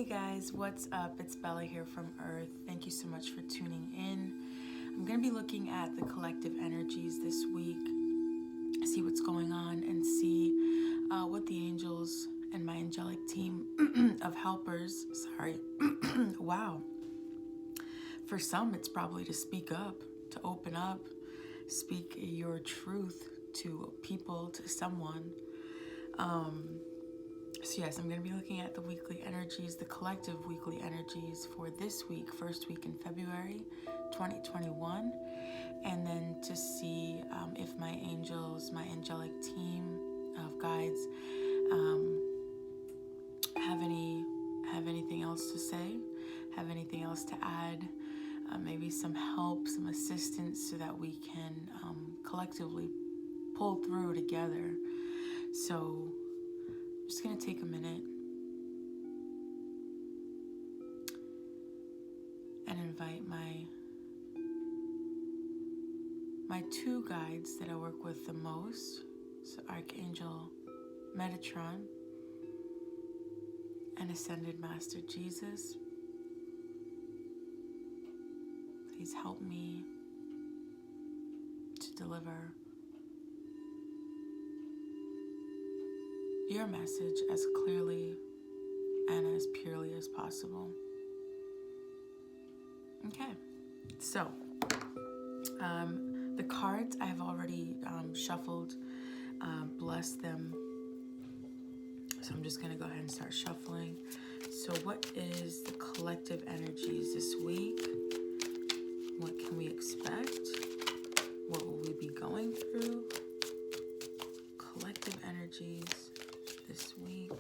Hey guys, what's up? It's Bella here from Earth. Thank you so much for tuning in. I'm going to be looking at the collective energies this week, see what's going on, and see what the angels and my angelic team of helpers, wow. For some, it's probably to speak up, to open up, speak your truth to people, to someone. So yes, I'm going to be looking at the weekly energies, the collective weekly energies for this week, first week in February 2021, and then to see if my angels, my angelic team of guides have anything else to say, have anything else to add, maybe some help, some assistance so that we can collectively pull through together. So I'm just going to take a minute and invite my two guides that I work with the most. So Archangel Metatron and Ascended Master Jesus. Please help me to deliver your message as clearly and as purely as possible. Okay, so the cards I've already shuffled, blessed them. So I'm just gonna go ahead and start shuffling. So what is the collective energies this week? What can we expect? What will we be going through? Collective energies this week.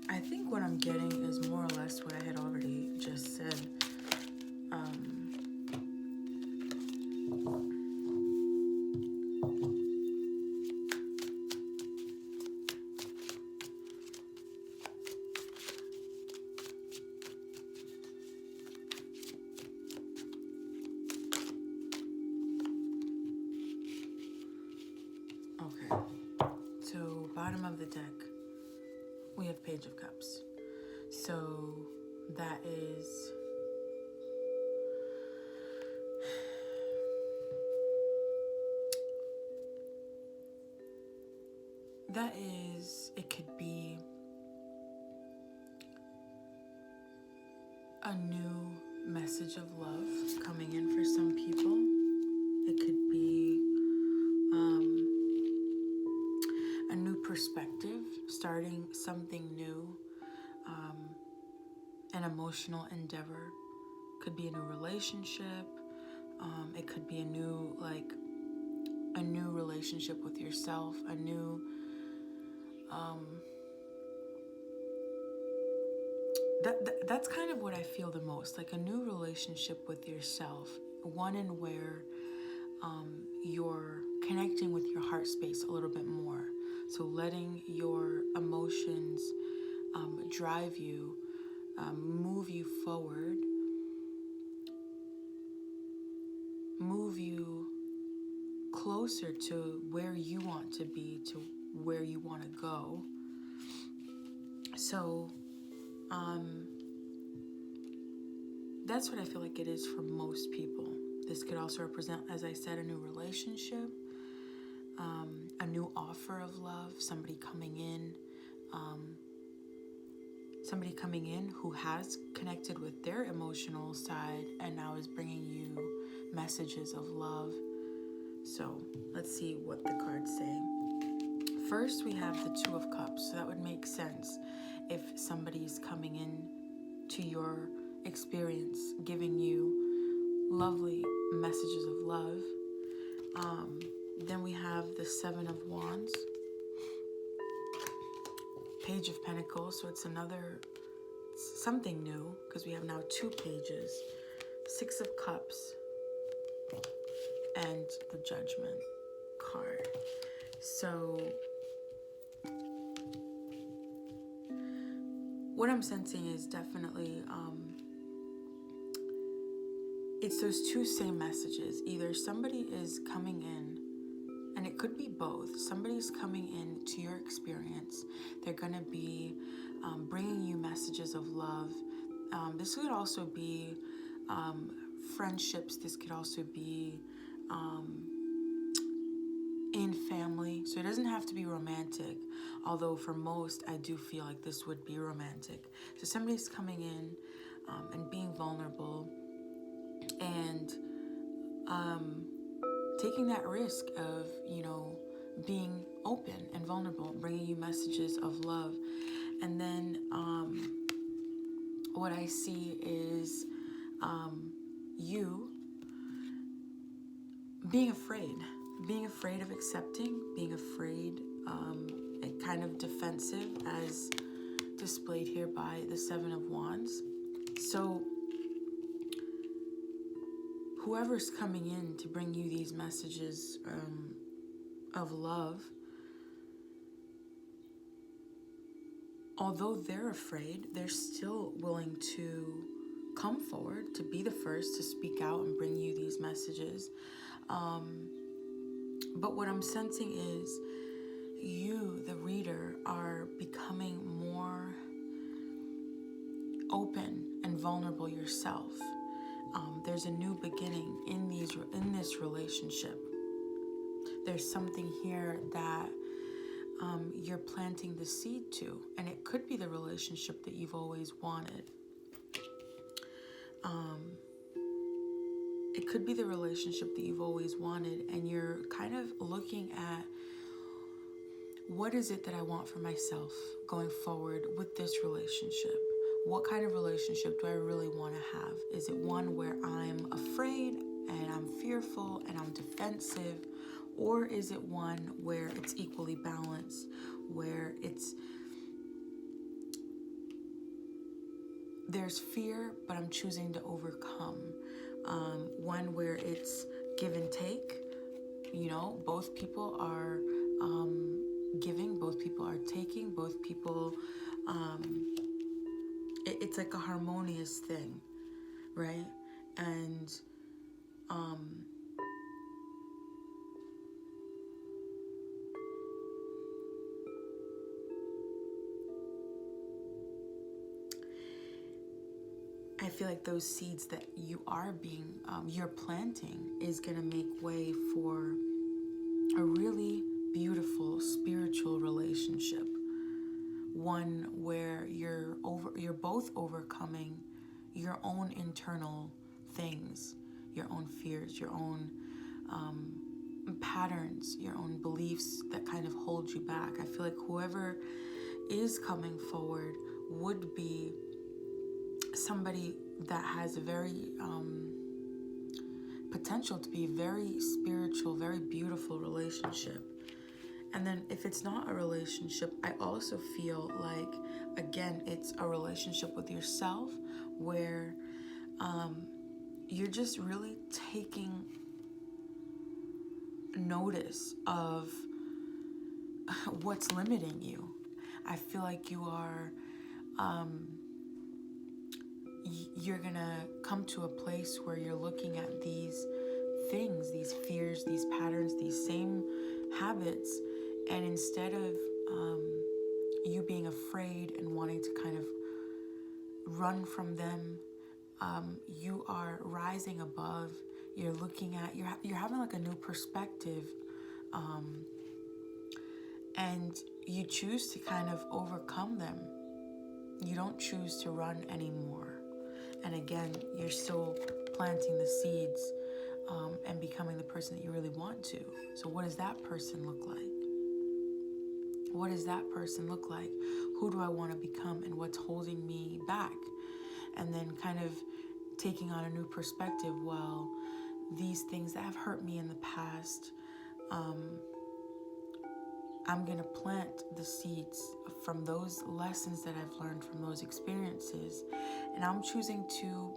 I think what I'm getting is more or less what I had already just said. Okay, so bottom of the deck, we have Page of Cups. So that is it could be a new message of love coming in for some people. It could be a new perspective, starting something new. An emotional endeavor. Could be a new relationship. It could be a new relationship with yourself, a new that's kind of what I feel the most, like a new relationship with yourself, one in where you're connecting with your heart space a little bit more. So letting your emotions drive you, move you forward, move you closer to where you want to be, to where you want to go. So that's what I feel like it is for most people. This could also represent, as I said, a new relationship, a new offer of love, somebody coming in who has connected with their emotional side and now is bringing you messages of love. So let's see what the cards say. First, we have the Two of Cups. So that would make sense if somebody's coming in to your experience, giving you lovely messages of love. Then we have the Seven of Wands, Page of Pentacles. So it's another something new, because we have now 2 pages, 6 of Cups, and the Judgment card. So what I'm sensing is definitely it's those 2 same messages. Either somebody is coming in, and it could be both. Somebody's coming in to your experience. They're going to be bringing you messages of love. This could also be friendships. This could also be in family. So it doesn't have to be romantic, although for most I do feel like this would be romantic. So somebody's coming in and being vulnerable and taking that risk of, being open and vulnerable, bringing you messages of love. And then what I see is you being afraid of accepting, being afraid and kind of defensive, as displayed here by the 7 of Wands. So whoever's coming in to bring you these messages of love, although they're afraid, they're still willing to come forward, to be the first to speak out and bring you these messages. But what I'm sensing is you, the reader, are becoming more open and vulnerable yourself. There's a new beginning in this relationship. There's something here that you're planting the seed to, and it could be the relationship that you've always wanted. It could be the relationship that you've always wanted, and you're kind of looking at, what is it that I want for myself going forward with this relationship? What kind of relationship do I really want to have? Is it one where I'm afraid and I'm fearful and I'm defensive? Or is it one where it's equally balanced, where there's fear, but I'm choosing to overcome? One where it's give and take, both people are giving, both people are taking, both people, it's like a harmonious thing, right? And I feel like those seeds that you're planting is going to make way for a really beautiful spiritual relationship. One where you're both overcoming your own internal things, your own fears, your own patterns, your own beliefs that kind of hold you back. I feel like whoever is coming forward would be somebody that has a very potential to be a very spiritual, very beautiful relationship. And then if it's not a relationship, I also feel like, again, it's a relationship with yourself where you're just really taking notice of what's limiting you. I feel like you are you're gonna come to a place where you're looking at these things, these fears, these patterns, these same habits, and instead of you being afraid and wanting to kind of run from them, you are rising above. You're looking at, you're having like a new perspective, and you choose to kind of overcome them. You don't choose to run anymore. And again, you're still planting the seeds and becoming the person that you really want to. So what does that person look like? What does that person look like? Who do I want to become, and what's holding me back? And then kind of taking on a new perspective. Well, these things that have hurt me in the past, I'm going to plant the seeds from those lessons that I've learned from those experiences. And I'm choosing to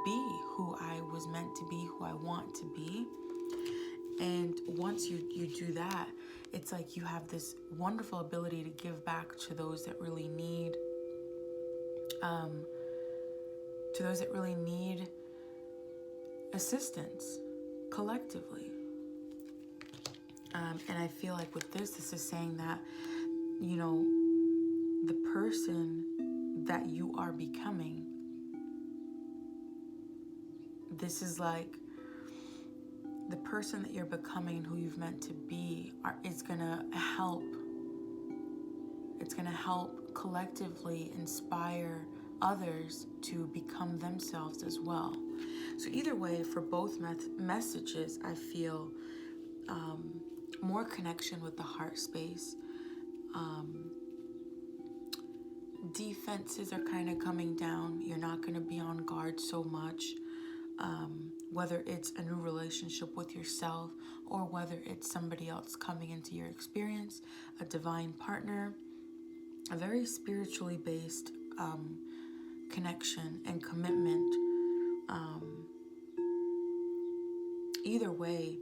be who I was meant to be, who I want to be. And once you do that, it's like you have this wonderful ability to give back to those that really need, assistance collectively. And I feel like with this is saying that, you know, the person that you are becoming, this is like the person that you're becoming and who you've meant to be is going to help. It's going to help collectively inspire others to become themselves as well. So either way, for both messages, I feel more connection with the heart space. Defenses are kind of coming down. You're not going to be on guard so much. Whether it's a new relationship with yourself or whether it's somebody else coming into your experience, a divine partner, a very spiritually based connection and commitment. Either way,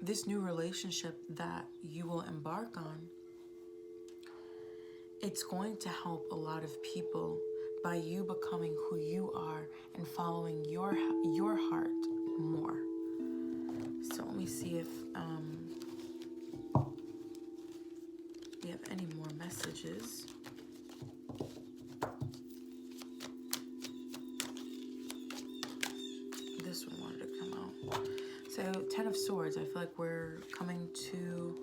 this new relationship that you will embark on, it's going to help a lot of people by you becoming who you are and following your heart more. So let me see if we have any more messages. This one wanted to come out. So 10 of Swords, I feel like we're coming to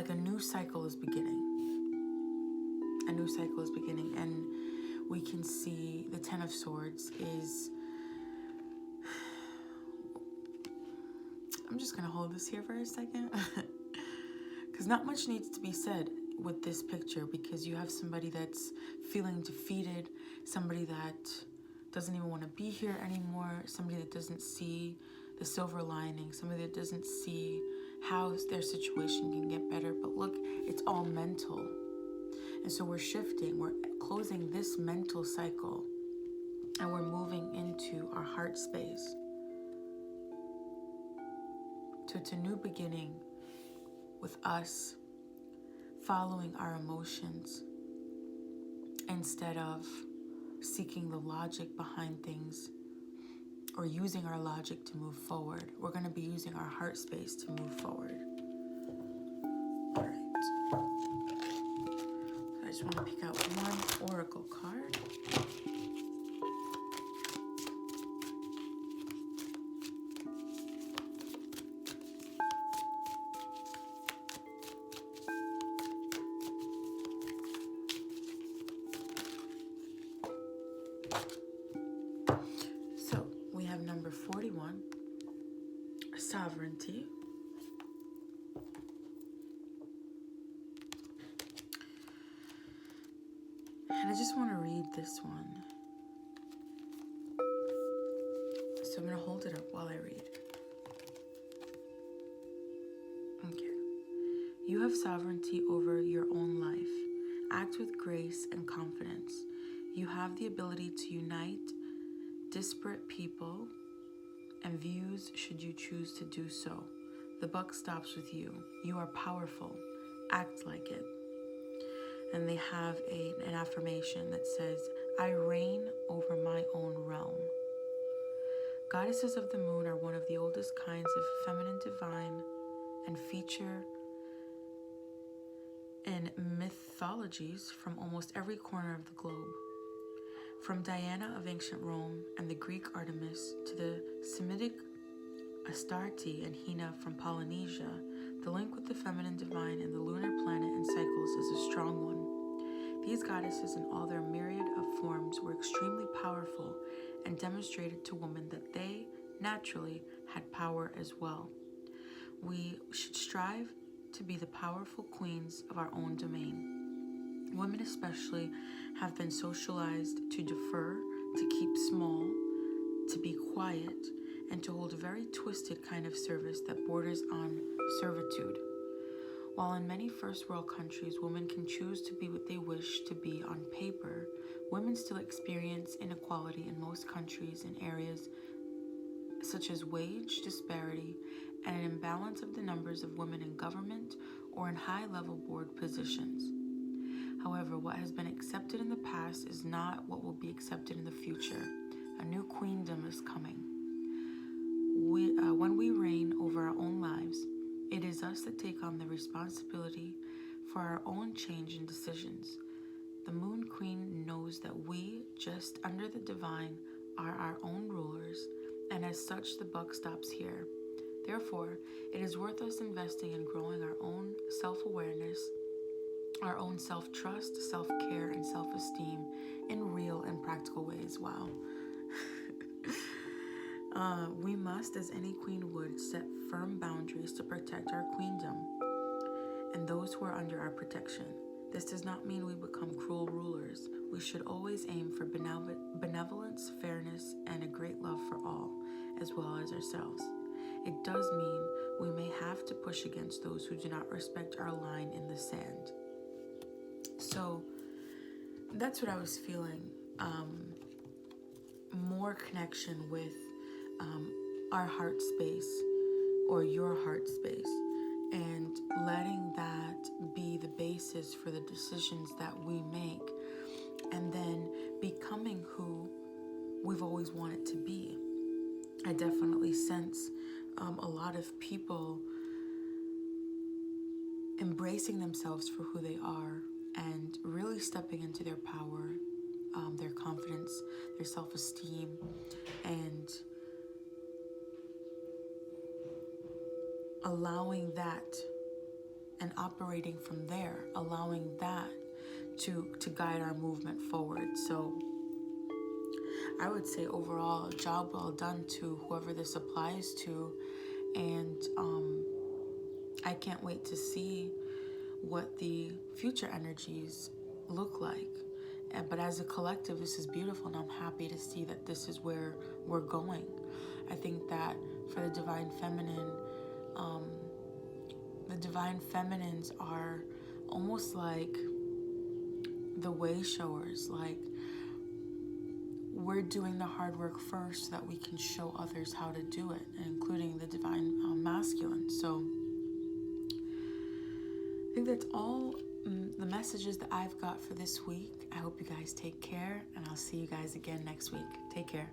a new cycle is beginning. A new cycle is beginning, and we can see the 10 of Swords is, I'm just going to hold this here for a second, because not much needs to be said with this picture, because you have somebody that's feeling defeated, somebody that doesn't even want to be here anymore, somebody that doesn't see the silver lining, somebody that doesn't see how their situation can get better. But look, it's all mental. And so we're shifting, we're closing this mental cycle, and we're moving into our heart space. So it's a new beginning with us following our emotions instead of seeking the logic behind things or using our logic to move forward. We're going to be using our heart space to move forward. All right. I just want to pick out one oracle card. So we have number 41, sovereignty. And I just want to read this one. So I'm going to hold it up while I read. Okay. You have sovereignty over your own life. Act with grace and confidence. You have the ability to unite disparate people and views should you choose to do so. The buck stops with you. You are powerful. Act like it. And they have an affirmation that says, I reign over my own realm. Goddesses of the moon are one of the oldest kinds of feminine divine and feature in mythologies from almost every corner of the globe. From Diana of ancient Rome and the Greek Artemis to the Semitic Astarte and Hina from Polynesia, the link with the feminine divine and the lunar planet and cycles is a strong one. These goddesses in all their myriad of forms were extremely powerful and demonstrated to women that they naturally had power as well. We should strive to be the powerful queens of our own domain. Women especially have been socialized to defer, to keep small, to be quiet, and to hold a very twisted kind of service that borders on servitude. While in many first world countries women can choose to be what they wish to be on paper, women still experience inequality in most countries in areas such as wage disparity and an imbalance of the numbers of women in government or in high-level board positions. However, what has been accepted in the past is not what will be accepted in the future. A new queendom is coming. When we reign over our own lives, it is us that take on the responsibility for our own change and decisions. The Moon Queen knows that we, just under the divine, are our own rulers, and as such the buck stops here. Therefore, it is worth us investing in growing our own self-awareness, our own self-trust, self-care, and self-esteem in real and practical ways. Wow. We must, as any queen would, set firm boundaries to protect our queendom and those who are under our protection. This does not mean we become cruel rulers. We should always aim for benevolence, fairness, and a great love for all, as well as ourselves. It does mean we may have to push against those who do not respect our line in the sand. So that's what I was feeling. More connection with our heart space or your heart space, and letting that be the basis for the decisions that we make, and then becoming who we've always wanted to be. I definitely sense a lot of people embracing themselves for who they are and really stepping into their power, their confidence, their self-esteem, and allowing that and operating from there, allowing that to guide our movement forward. So I would say overall, job well done to whoever this applies to, and I can't wait to see what the future energies look like. But as a collective, this is beautiful, and I'm happy to see that this is where we're going. I think that for the Divine Feminine, the Divine Feminines are almost like the way showers. Like, we're doing the hard work first so that we can show others how to do it, including the Divine Masculine. So I think that's all the messages that I've got for this week. I hope you guys take care, and I'll see you guys again next week. Take care.